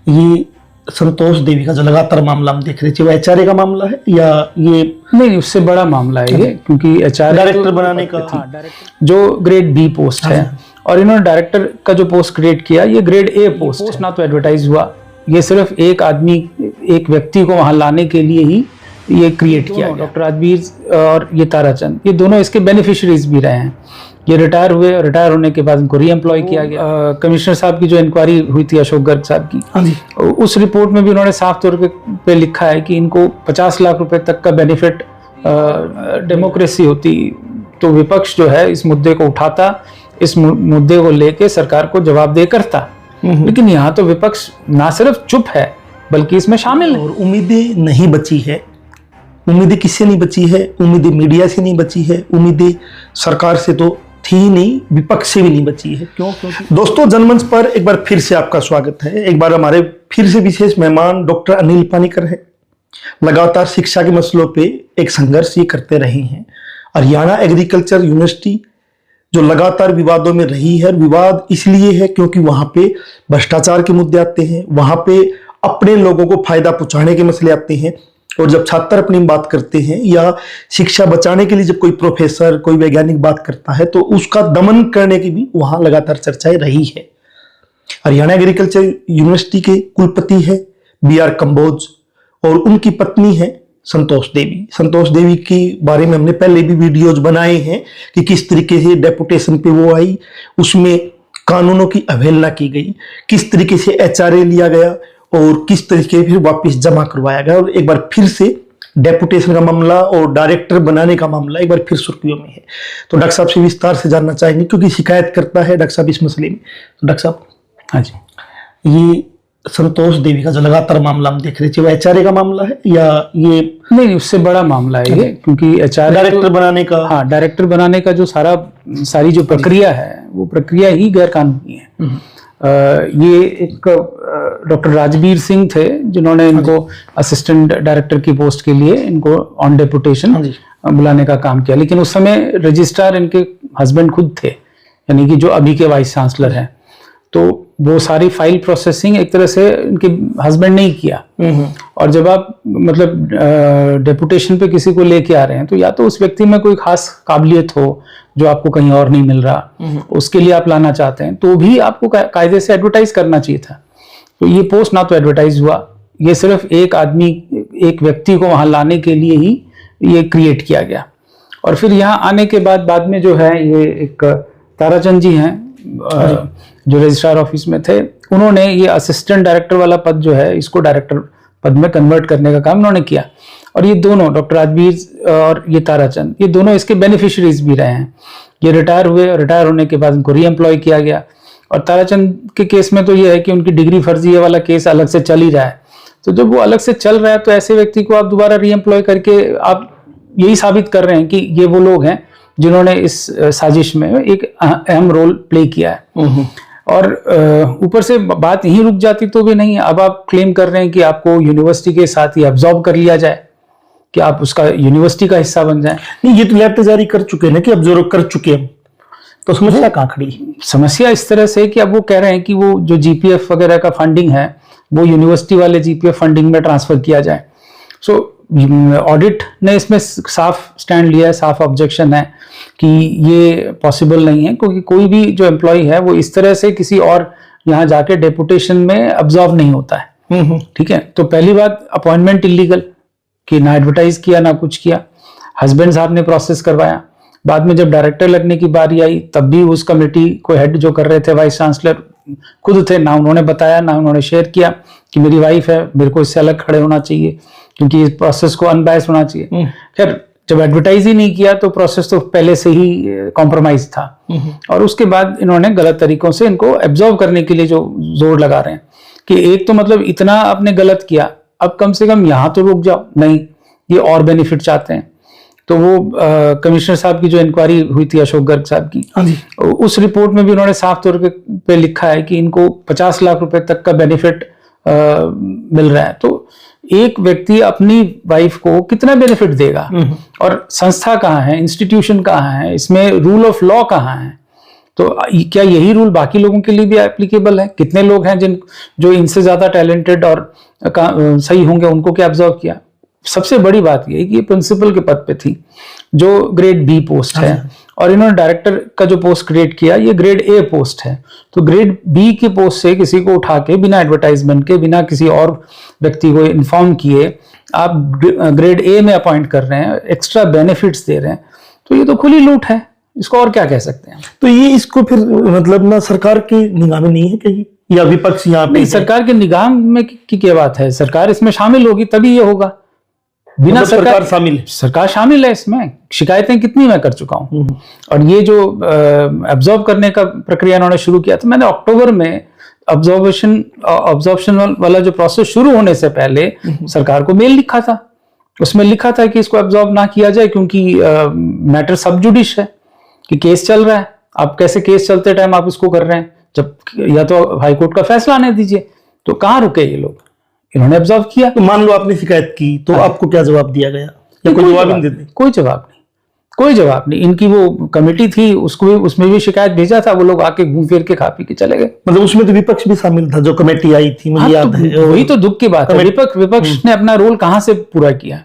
ये संतोष देवी का जो लगातार मामला हम देख रहे थे, वो एचआरए का मामला है या ये नहीं, उससे बड़ा मामला है ये, क्योंकि एचआरए डायरेक्टर बनाने का, हाँ, डायरेक्टर जो ग्रेड बी पोस्ट है, और इन्होंने डायरेक्टर का जो पोस्ट क्रिएट किया, ये ग्रेड ए पोस्ट ना तो एडवर्टाइज हुआ, ये सिर्फ एक आदमी, एक व्यक्ति को वहां लाने के लिए ही ये क्रिएट किया। डॉक्टर राजवीर और ये ताराचंद, ये दोनों इसके बेनिफिशियरीज भी रहे हैं। ये रिटायर हुए, रिटायर होने के बाद उनको रीएम्प्लॉय किया गया। कमिश्नर साहब की जो इंक्वायरी हुई थी अशोक गर्ग साहब की, उस रिपोर्ट में भी उन्होंने साफ तौर पे लिखा है कि इनको 50 लाख रुपए तक का बेनिफिट डेमोक्रेसी होती तो विपक्ष जो है इस मुद्दे को उठाता, इस मुद्दे को लेके सरकार को जवाबदेह करता। लेकिन यहाँ तो विपक्ष ना सिर्फ चुप है बल्कि इसमें शामिल है। और उम्मीदें नहीं बची है। उम्मीदें किससे नहीं बची है? उम्मीदें मीडिया से नहीं बची है, उम्मीदें सरकार से तो थी नहीं, विपक्ष से भी नहीं बची है। क्यों? क्योंकि दोस्तों, जनमंच पर एक बार फिर से आपका स्वागत है। एक बार हमारे फिर से विशेष मेहमान डॉक्टर अनिल पानीकर है। लगातार शिक्षा के मसलों पे एक संघर्ष ये करते रहे हैं। हरियाणा एग्रीकल्चर यूनिवर्सिटी जो लगातार विवादों में रही है, विवाद इसलिए है क्योंकि वहां पे भ्रष्टाचार के मुद्दे आते हैं, वहां पे अपने लोगों को फायदा पहुंचाने के मसले आते हैं। और जब छात्र अपनी बात करते हैं या शिक्षा बचाने के लिए जब कोई प्रोफेसर, कोई वैज्ञानिक बात करता है, तो उसका दमन करने की भी वहां लगातार चर्चाएं रही है। हरियाणा एग्रीकल्चर यूनिवर्सिटी के कुलपति है BR कंबोज और उनकी पत्नी है संतोष देवी। संतोष देवी के बारे में हमने पहले भी वीडियोज बनाए हैं कि किस तरीके से डेपुटेशन पे वो आई, उसमें कानूनों की अवहेलना की गई, किस तरीके से एचआरए लिया गया और किस तरीके फिर वापस जमा करवाया गया। और एक बार फिर से डेपुटेशन का मामला और डायरेक्टर बनाने का मामला एक बार फिर सुर्खियों में है। तो डॉक्टर साहब से विस्तार से जानना चाहेंगे क्योंकि शिकायत करता है डॉक्टर साहब इस मसले में। तो डॉक्टर साहब, हाँ जी, ये संतोष देवी का जो लगातार मामला हम देख रहे थे, वो एचआरए का मामला है या ये नहीं, उससे बड़ा मामला है ये, क्योंकि एचआरए डायरेक्टर बनाने का, हाँ, डायरेक्टर बनाने का जो सारी जो प्रक्रिया है, वो प्रक्रिया ही गैर कानूनी है। ये एक डॉक्टर राजवीर सिंह थे जिन्होंने इनको असिस्टेंट डायरेक्टर की पोस्ट के लिए इनको ऑन डेपुटेशन बुलाने का काम किया, लेकिन उस समय रजिस्ट्रार इनके हस्बैंड खुद थे, यानी कि जो अभी के वाइस चांसलर हैं। तो वो सारी फाइल प्रोसेसिंग एक तरह से इनके हस्बैंड ने ही किया। और जब आप मतलब डेपुटेशन पे किसी को लेके आ रहे हैं, तो या तो उस व्यक्ति में कोई खास काबिलियत हो जो आपको कहीं और नहीं मिल रहा, उसके लिए आप लाना चाहते हैं, तो भी आपको कायदे से एडवर्टाइज करना चाहिए था। तो ये पोस्ट ना तो एडवर्टाइज हुआ, ये सिर्फ एक आदमी, एक व्यक्ति को वहां लाने के लिए ही ये क्रिएट किया गया। और फिर यहाँ आने के बाद में जो है, ये एक ताराचंद जी हैं जो रजिस्ट्रार ऑफिस में थे, उन्होंने ये असिस्टेंट डायरेक्टर वाला पद जो है, इसको डायरेक्टर पद में कन्वर्ट करने का काम उन्होंने किया। और ये दोनों, डॉक्टर राजवीर और ये ताराचंद, ये दोनों इसके बेनिफिशियरीज भी रहे हैं। ये रिटायर हुए, रिटायर होने के बाद उनको रीएम्प्लॉय किया गया। और ताराचंद के केस में तो ये है कि उनकी डिग्री फर्जी वाला केस अलग से चल ही रहा है। तो जब वो अलग से चल रहा है, तो ऐसे व्यक्ति को आप दोबारा रीएम्प्लॉय करके आप यही साबित कर रहे हैं कि ये वो लोग हैं जिन्होंने इस साजिश में एक अहम रोल प्ले किया है। और ऊपर से बात यहीं रुक जाती तो भी नहीं, अब आप क्लेम कर रहे हैं कि आपको यूनिवर्सिटी के साथ ही अब्जॉर्ब कर लिया जाए, कि आप उसका यूनिवर्सिटी का हिस्सा बन जाए। नहीं, ये तो लेटर जारी कर चुके हैं ना कि अब्जॉर्ब कर चुके हैं, तो समस्या कहाँ खड़ी? समस्या इस तरह से कि अब वो कह रहे हैं कि वो जो जीपीएफ वगैरह का फंडिंग है, वो यूनिवर्सिटी वाले जीपीएफ फंडिंग में ट्रांसफर किया जाए। सो ऑडिट ने इसमें साफ स्टैंड लिया है, साफ ऑब्जेक्शन है कि ये पॉसिबल नहीं है, क्योंकि कोई भी जो एम्प्लॉय है वो इस तरह से किसी और यहाँ जाके डेपुटेशन में अब्जॉर्व नहीं होता है। ठीक है, तो पहली बात, अपॉइंटमेंट इलीगल, कि ना एडवर्टाइज किया ना कुछ किया, हस्बैंड साहब ने प्रोसेस करवाया। बाद में जब डायरेक्टर लगने की बारी आई, तब भी उस कमेटी को हेड जो कर रहे थे वाइस चांसलर खुद थे, ना उन्होंने बताया ना उन्होंने शेयर किया कि मेरी वाइफ है, मेरे को इससे अलग खड़े होना चाहिए, क्योंकि इस प्रोसेस को अनबायस्ड होना चाहिए। खैर, जब एडवर्टाइज ही नहीं किया तो प्रोसेस तो पहले से ही कॉम्प्रोमाइज था। और उसके बाद इन्होंने गलत तरीकों से इनको एब्जॉर्व करने के लिए जो जोर लगा रहे हैं कि एक तो मतलब इतना आपने गलत किया, अब कम से कम यहां तो रुक जाओ, नहीं, ये और बेनिफिट चाहते हैं। तो वो कमिश्नर साहब की जो इंक्वायरी हुई थी अशोक गर्ग साहब की, उस रिपोर्ट में भी उन्होंने साफ तौर पे लिखा है कि इनको 50 लाख रुपए तक का बेनिफिट मिल रहा है। तो एक व्यक्ति अपनी वाइफ को कितना बेनिफिट देगा? और संस्था कहाँ है, इंस्टीट्यूशन कहाँ है, इसमें रूल ऑफ लॉ कहाँ है? तो क्या यही रूल बाकी लोगों के लिए भी एप्लीकेबल है? कितने लोग हैं जो इनसे ज्यादा टैलेंटेड और सही होंगे, उनको क्या ऑब्जर्व किया? सबसे बड़ी बात यह है कि ये प्रिंसिपल के पद पे थी, जो ग्रेड बी पोस्ट है, और इन्होंने डायरेक्टर का जो पोस्ट क्रिएट किया ये ग्रेड ए पोस्ट है। तो ग्रेड बी के पोस्ट से किसी को उठा के बिना एडवर्टाइजमेंट के, बिना किसी और व्यक्ति को इन्फॉर्म किए आप ग्रेड ए में अपॉइंट कर रहे हैं, एक्स्ट्रा बेनिफिट्स दे रहे हैं, तो ये तो खुली लूट है। इसको और क्या कह सकते हैं? तो ये इसको फिर मतलब ना सरकार की निगाह में नहीं है कहीं, या विपक्ष यहाँ पे? नहीं, सरकार के निगाह में की क्या बात है? सरकार इसमें शामिल होगी तभी ये होगा। बिना मतलब सरकार शामिल है? सरकार शामिल है इसमें। शिकायतें कितनी मैं कर चुका हूं। और ये जो ऑब्जर्व करने का प्रक्रिया इन्होंने शुरू किया था, मैंने अक्टूबर में ऑब्जर्वेशन वाला जो प्रोसेस शुरू होने से पहले सरकार को मेल लिखा था। उसमें लिखा था कि इसको ऑब्जर्व ना किया जाए क्योंकि मैटर सब जुडिश है, कि केस चल रहा है। आप कैसे केस चलते टाइम आप इसको कर रहे हैं? जब या तो हाईकोर्ट का फैसला आने दीजिए। तो कहाँ रुके ये लोग? इन्होंने ऑब्जर्व किया। तो मान लो आपने शिकायत की तो आपको क्या जवाब दिया गया? या कोई जवाब नहीं देते? कोई जवाब नहीं, कोई जवाब नहीं। इनकी वो कमेटी थी, उसमें भी शिकायत भेजा था, वो लोग आके घूम फिर के खा पी के चले गए। मतलब उसमें तो विपक्ष भी शामिल था, जो कमेटी आई थी, मुझे याद है। वही तो दुख की बात है। विपक्ष ने अपना रोल कहां से पूरा किया?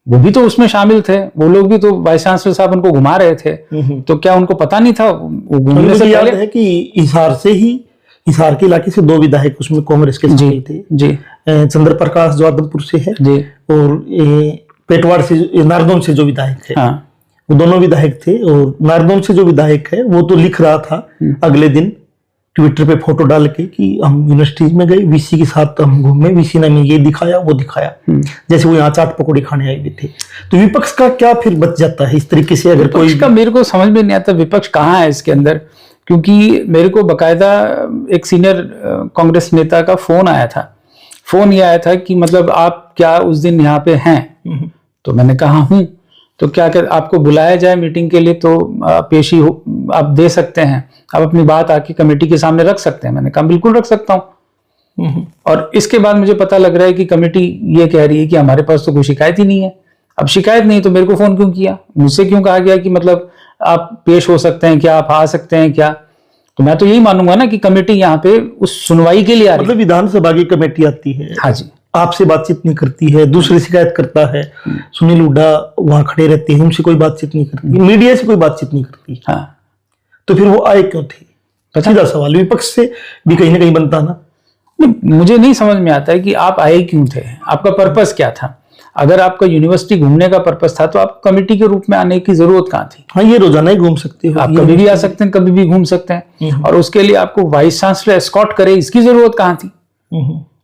वो भी तो उसमें शामिल थे, वो लोग भी तो वाइस चांसलर साहब उनको घुमा रहे थे। तो क्या उनको पता नहीं था? वो घूमने से याद है कि हिसार के इलाके से 2 विधायक उसमें कांग्रेस के शामिल थे जी। चंद्र प्रकाश जो आदमपुर से है जी, और पेटवाड़ से, नारदौन से जो विधायक है, हाँ, वो दोनों विधायक थे। और नारदौन से जो विधायक है वो तो लिख रहा था अगले दिन ट्विटर पे फोटो डाल के कि हम यूनिवर्सिटी में गए, वीसी के साथ हम घूमे, वीसी ने हमें ये दिखाया वो दिखाया, जैसे वो यहाँ चाट पकौड़ी खाने आए हुए थे। तो विपक्ष का क्या फिर बच जाता है इस तरीके से? अगर कोई का मेरे को समझ में नहीं आता विपक्ष कहाँ है इसके अंदर, क्योंकि मेरे को बकायदा एक सीनियर कांग्रेस नेता का फोन आया था। फोन ये आया था कि मतलब आप क्या उस दिन यहाँ पे हैं? तो मैंने कहा हूँ। तो क्या आपको बुलाया जाए मीटिंग के लिए तो पेशी आप दे सकते हैं, आप अपनी बात आके कमेटी के सामने रख सकते हैं। मैंने कहा बिल्कुल रख सकता हूँ। और इसके बाद मुझे पता लग रहा है कि कमेटी ये कह रही है कि हमारे पास तो कोई शिकायत ही नहीं है। अब शिकायत नहीं तो मेरे को फोन क्यों किया? मुझसे क्यों कहा गया कि मतलब आप पेश हो सकते हैं क्या, आप आ सकते हैं क्या? तो मैं तो यही मानूंगा ना कि कमेटी यहाँ पे उस सुनवाई के लिए आ रही है। मतलब विधानसभा की कमेटी आती है, हाँ जी, आपसे बातचीत नहीं करती है, दूसरी शिकायत करता है, सुनील हुड्डा वहां खड़े रहते हैं, उनसे कोई बातचीत नहीं करती, मीडिया से कोई बातचीत नहीं करती। हाँ, तो फिर वो आए क्यों थे? सीधा सवाल विपक्ष से भी कहीं ना कहीं बनता ना। मुझे नहीं समझ में आता है कि आप आए क्यों थे, आपका पर्पस क्या था? अगर आपका यूनिवर्सिटी घूमने का पर्पस था तो आप कमेटी के रूप में आने की जरूरत कहाँ थी? हाँ, ये रोजाना ही घूम सकते हो, आप कभी भी आ सकते हैं, कभी भी घूम सकते हैं। और उसके लिए आपको वाइस चांसलर एस्कॉर्ट करे, इसकी जरूरत कहाँ थी?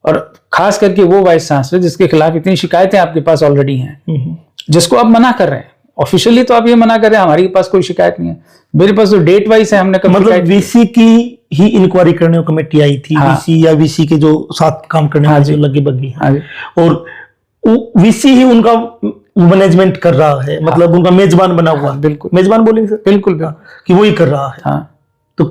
और खास करके वो वाइस चांसलर जिसके खिलाफ इतनी शिकायतें आपके पास ऑलरेडी हैं, जिसको आप मना कर रहे हैं। ऑफिशियली तो आप ये मना कर रहे हैं हमारे पास कोई शिकायत नहीं है, मेरे पास तो डेट वाइज है। हमने मतलब वीसी की ही इंक्वायरी करने को कमेटी आई थी। हाँ। वीसी या वीसी के जो साथ काम करने वाले जो लगे बग्गी, और वीसी ही उनका मैनेजमेंट कर रहा है, मतलब उनका मेजबान बना हुआ। बिल्कुल, मेजबान बोलेंगे सर? बिल्कुल, कि वही कर रहा है। हाँ। तो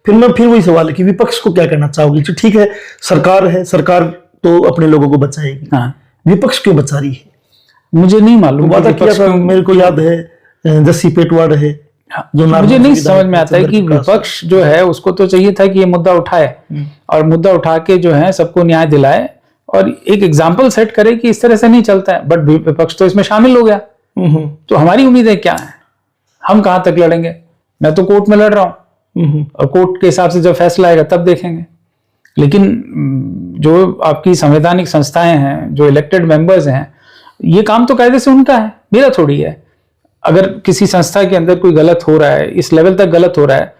फिर वही सवाल है कि विपक्ष को क्या कहना चाहोगे? जो ठीक है, सरकार है, सरकार तो अपने लोगों को बचाएगी, हाँ, विपक्ष क्यों बचा रही है? मुझे नहीं मालूम। वादा किया था, मेरे को याद है जस्सी पेटवाड़ है जो मुझे नहीं समझ में आता है कि विपक्ष जो है उसको तो चाहिए था कि ये मुद्दा उठाए और मुद्दा उठा के जो है सबको न्याय दिलाए और एक एग्जाम्पल सेट करे कि इस तरह से नहीं चलता है। बट विपक्ष तो इसमें शामिल हो गया। तो हमारी उम्मीदें क्या है? हम कहां तक लड़ेंगे? मैं तो कोर्ट में लड़ रहा हूं और कोर्ट के हिसाब से जब फैसला आएगा तब देखेंगे। लेकिन जो आपकी संवैधानिक संस्थाएं हैं, जो इलेक्टेड मेंबर्स हैं, ये काम तो कायदे से उनका है, मेरा थोड़ी है। अगर किसी संस्था के अंदर कोई गलत हो रहा है, इस लेवल तक गलत हो रहा है,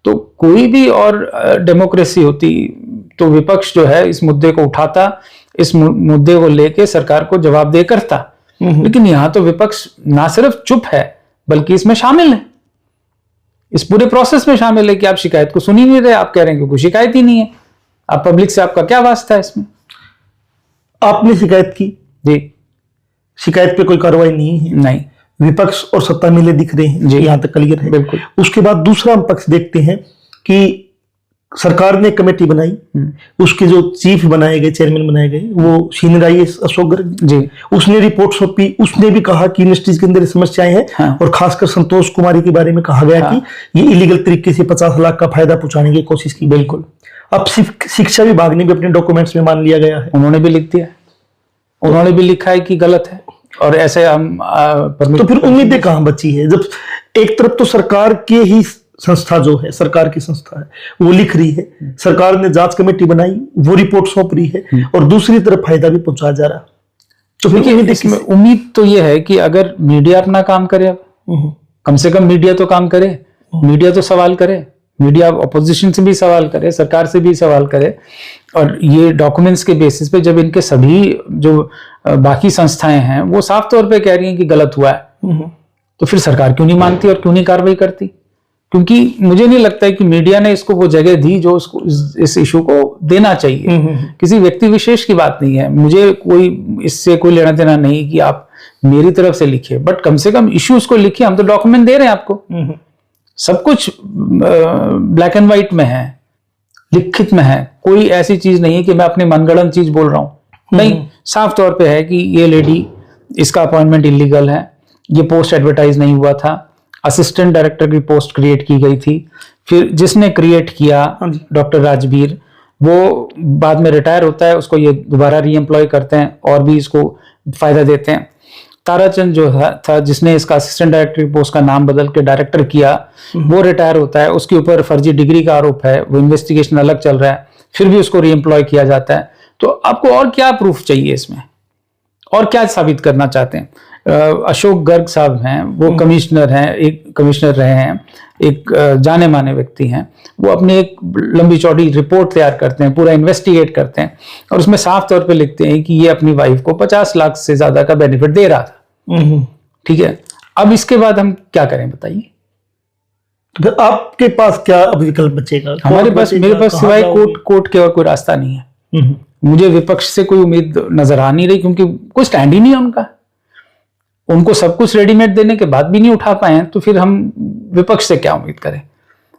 तो कोई भी और डेमोक्रेसी होती तो विपक्ष जो है इस मुद्दे को उठाता, इस मुद्दे को लेके सरकार को जवाबदेह करता। लेकिन यहां तो विपक्ष ना सिर्फ चुप है बल्कि इसमें शामिल है, इस पूरे प्रोसेस में शामिल है कि आप शिकायत को सुन ही नहीं रहे। आप कह रहे हैं कि कोई शिकायत ही नहीं है। आप पब्लिक से आपका क्या वास्ता है इसमें? आपने शिकायत की जी, शिकायत पे कोई कार्रवाई नहीं है। नहीं, विपक्ष और सत्ता मिले दिख रहे हैं, यहां तक क्लियर है। बिल्कुल। उसके बाद दूसरा हम पक्ष देखते हैं कि सरकार ने कमेटी बनाई, उसके जो चीफ बनाए गए, चेयरमैन बनाए गए, वो सीनियर IAS अशोक गर्ग जी, उसने रिपोर्ट सौंपी। उसने भी कहा कि यूनिवर्सिटीज के अंदर समस्याएं हैं। हाँ। और खासकर संतोष कुमारी के बारे में कहा गया। हाँ। कि ये इलीगल तरीके से 50 लाख का फायदा पहुंचाने की कोशिश की। बिल्कुल। अब शिक्षा विभाग ने भी अपने डॉक्यूमेंट्स में मान लिया गया है। उन्होंने भी लिख दिया, उन्होंने भी लिखा है कि गलत है, और ऐसे हम तो फिर उम्मीदें कहां बची है, जब एक तरफ तो सरकार के ही संस्था जो है, सरकार की संस्था है, वो लिख रही है, सरकार ने जांच कमेटी बनाई, वो रिपोर्ट सौंप रही है, और दूसरी तरफ फायदा भी पहुंचाया जा रहा। तो देखिए, उम्मीद तो ये है कि अगर मीडिया अपना काम करे, कम से कम मीडिया तो काम करे, मीडिया तो सवाल करे, मीडिया अपोजिशन से भी सवाल करे, सरकार से भी सवाल करे, और ये डॉक्यूमेंट्स के बेसिस पे जब इनके सभी जो बाकी संस्थाएं हैं वो साफ तौर पे कह रही हैं कि गलत हुआ है, तो फिर सरकार क्यों नहीं मानती और क्यों नहीं कार्रवाई करती? क्योंकि मुझे नहीं लगता है कि मीडिया ने इसको वो जगह दी जो उसको इस इशू को देना चाहिए। किसी व्यक्ति विशेष की बात नहीं है, मुझे कोई इससे कोई लेना देना नहीं कि आप मेरी तरफ से लिखिए, बट कम से कम इश्यूज को लिखिए। हम तो डॉक्यूमेंट दे रहे हैं आपको, सब कुछ ब्लैक एंड व्हाइट में है, लिखित में है, कोई ऐसी चीज नहीं है कि मैं अपनी मनगढ़ंत चीज बोल रहा हूं। नहीं, साफ तौर पे है कि ये लेडी, इसका अपॉइंटमेंट इलीगल है, ये पोस्ट एडवर्टाइज नहीं हुआ था, असिस्टेंट डायरेक्टर की पोस्ट क्रिएट की गई थी, फिर जिसने क्रिएट किया डॉक्टर राजवीर, वो बाद में रिटायर होता है, उसको ये दोबारा रीएम्प्लॉय करते हैं और भी इसको फायदा देते हैं। ताराचंद जो था जिसने इसका असिस्टेंट डायरेक्टर की पोस्ट का नाम बदल के डायरेक्टर किया, वो रिटायर होता है, उसके ऊपर फर्जी डिग्री का आरोप है, वो इन्वेस्टिगेशन अलग चल रहा है, फिर भी उसको रीएम्प्लॉय किया जाता है। तो आपको और क्या प्रूफ चाहिए इसमें, और क्या साबित करना चाहते हैं? अशोक गर्ग साहब हैं, वो कमिश्नर हैं, एक कमिश्नर रहे हैं, एक जाने माने व्यक्ति हैं, वो अपनी एक लंबी चौड़ी रिपोर्ट तैयार करते हैं, पूरा इन्वेस्टिगेट करते हैं, और उसमें साफ तौर पे लिखते हैं कि ये अपनी वाइफ को 50 लाख से ज्यादा का बेनिफिट दे रहा था। ठीक है, अब इसके बाद हम क्या करें बताइए? तो आपके पास क्या अब विकल्प बचेगा? हमारे पास, मेरे पास सिवाय कोर्ट के और कोई रास्ता नहीं है। मुझे विपक्ष से कोई उम्मीद नजर आ नहीं रही, क्योंकि कोई स्टैंड ही नहीं है उनका। उनको सब कुछ रेडीमेड देने के बाद भी नहीं उठा पाए हैं, तो फिर हम विपक्ष से क्या उम्मीद करें?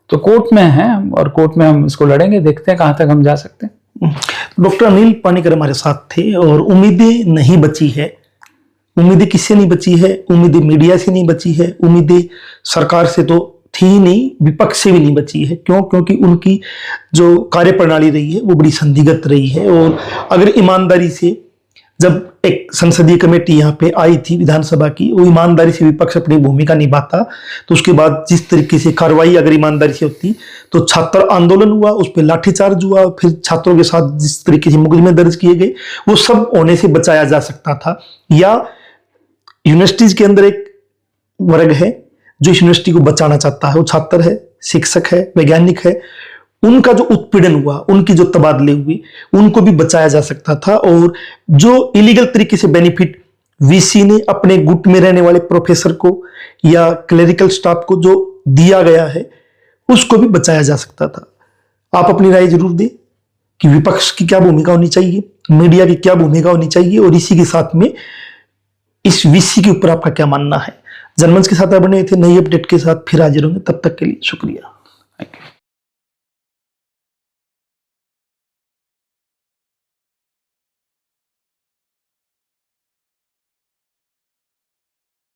तो कोर्ट में है, और कोर्ट में हम इसको लड़ेंगे, देखते हैं कहां तक हम जा सकते हैं। डॉक्टर अनिल पानीकर हमारे साथ थे, और उम्मीदें नहीं बची है। उम्मीदें किससे नहीं बची है? उम्मीदें मीडिया से नहीं बची है, उम्मीदें सरकार से तो थी ही नहीं, विपक्ष से भी नहीं बची है। क्यों? क्योंकि उनकी जो कार्यप्रणाली रही है वो बड़ी संदिग्ध रही है। और अगर ईमानदारी से, जब एक संसदीय कमेटी यहाँ पे आई थी विधानसभा की, वो ईमानदारी से विपक्ष अपनी भूमिका निभाता, तो उसके बाद जिस तरीके से कार्रवाई अगर ईमानदारी से होती, तो छात्र आंदोलन हुआ, उस पर लाठीचार्ज हुआ, फिर छात्रों के साथ जिस तरीके से मुकदमे दर्ज किए गए, वो सब होने से बचाया जा सकता था। या यूनिवर्सिटीज के अंदर एक वर्ग है जो इस यूनिवर्सिटी को बचाना चाहता है, वो छात्र है, शिक्षक है, वैज्ञानिक है, उनका जो उत्पीड़न हुआ, उनकी जो तबादले हुए, उनको भी बचाया जा सकता था। और जो इलीगल तरीके से बेनिफिट वीसी ने अपने गुट में रहने वाले प्रोफेसर को या क्लेरिकल स्टाफ को जो दिया गया है, उसको भी बचाया जा सकता था। आप अपनी राय जरूर दें कि विपक्ष की क्या भूमिका होनी चाहिए, मीडिया की क्या भूमिका होनी चाहिए, और इसी के साथ में इस वीसी के ऊपर आपका क्या मानना है। जनमंच के साथ आप बने थे, नई अपडेट के साथ फिर हाजिर होंगे। तब तक के लिए शुक्रिया।